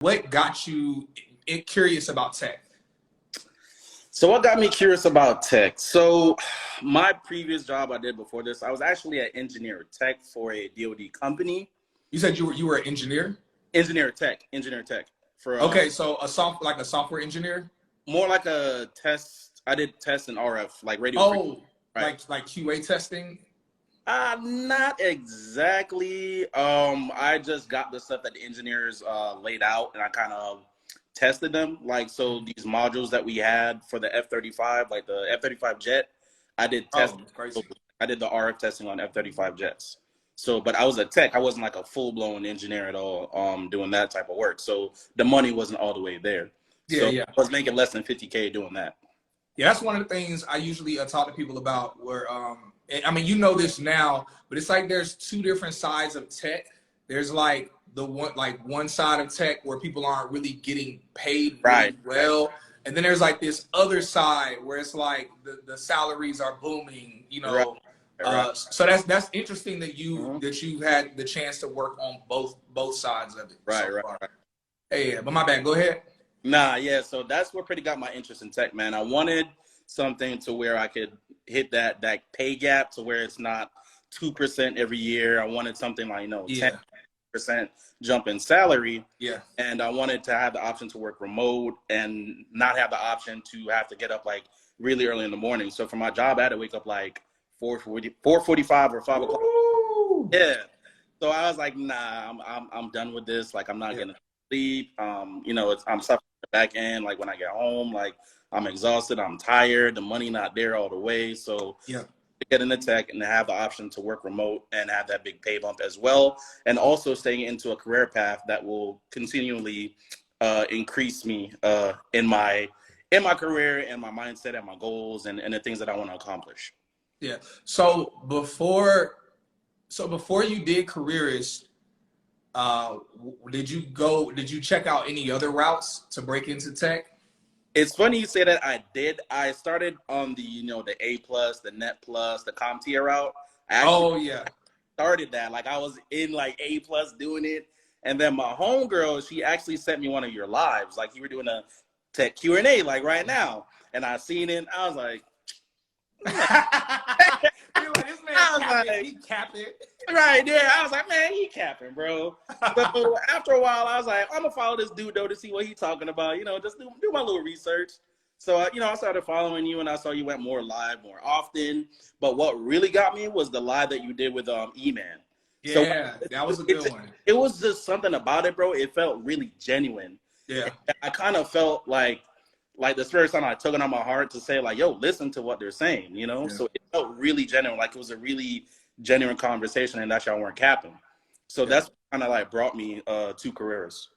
what got you curious about tech? So what got me curious about tech? So my previous job I did before this, I was actually an engineer tech for a DoD company. You said you were an engineer? Engineer tech for Okay, so like a software engineer? more like a test. I did tests in RF, like radio. Oh, right? like QA testing? Not exactly. I just got the stuff that the engineers laid out, and I kind of tested them. Like, so these modules that we had for the F-35, like the F-35 jet, I did test. Oh, crazy. I did the RF testing on F-35 jets. So, but I was a tech. I wasn't like a full-blown engineer at all, doing that type of work. So the money wasn't all the way there. Yeah, so yeah. I was making less than 50K doing that. Yeah, that's one of the things I usually talk to people about where, I mean, you know this now, but it's like there's two different sides of tech. There's like one side of tech where people aren't really getting paid really well. And then there's like this other side where it's like the salaries are booming, you know. So that's interesting that you had the chance to work on both sides of it. Right. Hey, but my bad, go ahead. Nah, yeah. So that's what pretty got my interest in tech, man. I wanted something to where I could hit that pay gap to where it's not 2% every year. I wanted something like 10% jump in salary. Yeah. And I wanted to have the option to work remote and not have the option to have to get up like really early in the morning. So for my job, I had to wake up like 4:45 or 5 o'clock. Yeah. So I was like, nah, I'm done with this. Like, I'm not gonna sleep. I'm suffering the back end. Like when I get home, like I'm exhausted. I'm tired. The money not there all the way. So to get into tech and to have the option to work remote and have that big pay bump as well, and also staying into a career path that will continually increase me in my career and my mindset and my goals and the things that I want to accomplish. Yeah. So before you did Careerist, did you check out any other routes to break into tech? It's funny you say that. I did. I started on the the A+, the Net Plus, the CompTIA route. I started that. Like I was in like A+ doing it, and then my homegirl, she actually sent me one of your lives. Like you were doing a tech Q&A like right now, and I seen it. I was like, this man he capping. Right there. I was like, man, he capping, bro. So after a while, I was like, I'm gonna follow this dude though to see what he's talking about. Just do my little research. So I started following you, and I saw you went more live more often. But what really got me was the live that you did with E-Man. Yeah, so, that was a good one. It was just something about it, bro. It felt really genuine. Yeah. And I kind of felt like the spirit sounded like took it on my heart to say like, yo, listen to what they're saying, Yeah. So it felt really genuine, like it was a really genuine conversation, and that y'all weren't capping. So that's kind of like brought me to Careerist.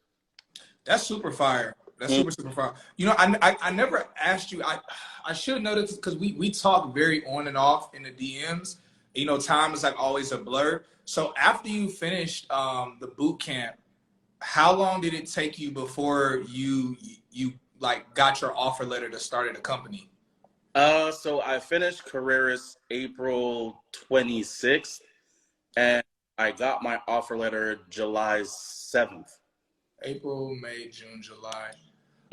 That's super fire. That's super fire. I never asked you. I should know this because we talk very on and off in the DMs. Time is like always a blur. So after you finished the boot camp, how long did it take you before you like got your offer letter to start at a company? So I finished Careerist April 26th, and I got my offer letter July 7th. April, May, June, July.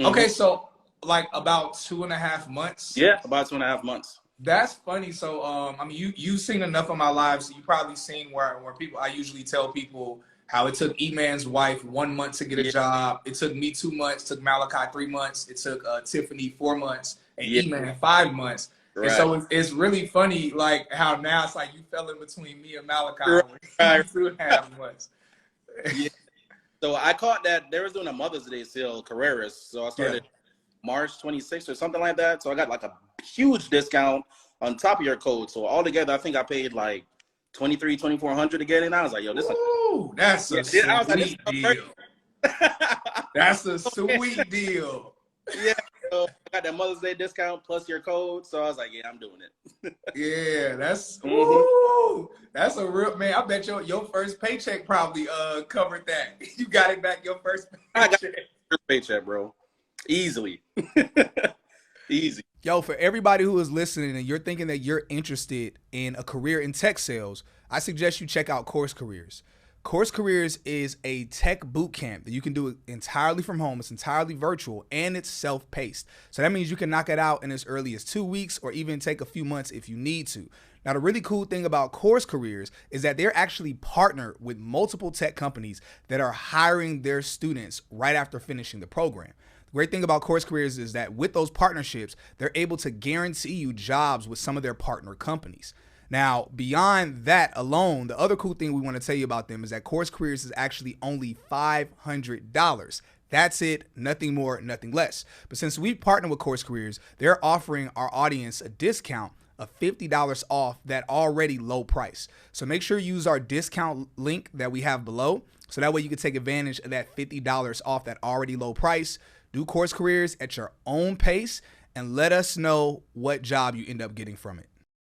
Okay, so like about 2.5 months. Yeah, about 2.5 months. That's funny. So I mean, you've seen enough of my lives, so you probably seen where people. I usually tell people how it took E-Man's wife 1 month to get a job. It took me 2 months. Took Malachi 3 months. It took Tiffany 4 months. And E-Man 5 months. Right. And so it's really funny, like how now it's like you fell in between me and Malachi. Right. 2.5 months. So I caught that they was doing a Mother's Day sale, Careerist. So I started March 26th or something like that. So I got like a huge discount on top of your code. So altogether, I think I paid like $2,400 to get in. I was like, yo, this that's a sweet deal. That's a sweet deal. Yeah. So I got that Mother's Day discount plus your code. So I was like, yeah, I'm doing it. Yeah, that's that's a real, man. I bet your first paycheck probably covered that. You got it back your first paycheck. I got your first paycheck, bro. Easily. Easy. Yo, for everybody who is listening and you're thinking that you're interested in a career in tech sales, I suggest you check out CourseCareers. Course Careers is a tech boot camp that you can do entirely from home. It's entirely virtual and it's self-paced. So that means you can knock it out in as early as 2 weeks or even take a few months if you need to. Now, the really cool thing about Course Careers is that they're actually partnered with multiple tech companies that are hiring their students right after finishing the program. The great thing about Course Careers is that with those partnerships, they're able to guarantee you jobs with some of their partner companies. Now, beyond that alone, the other cool thing we want to tell you about them is that Course Careers is actually only $500. That's it, nothing more, nothing less. But since we partner with Course Careers, they're offering our audience a discount of $50 off that already low price. So make sure you use our discount link that we have below. So that way you can take advantage of that $50 off that already low price. Do Course Careers at your own pace and let us know what job you end up getting from it.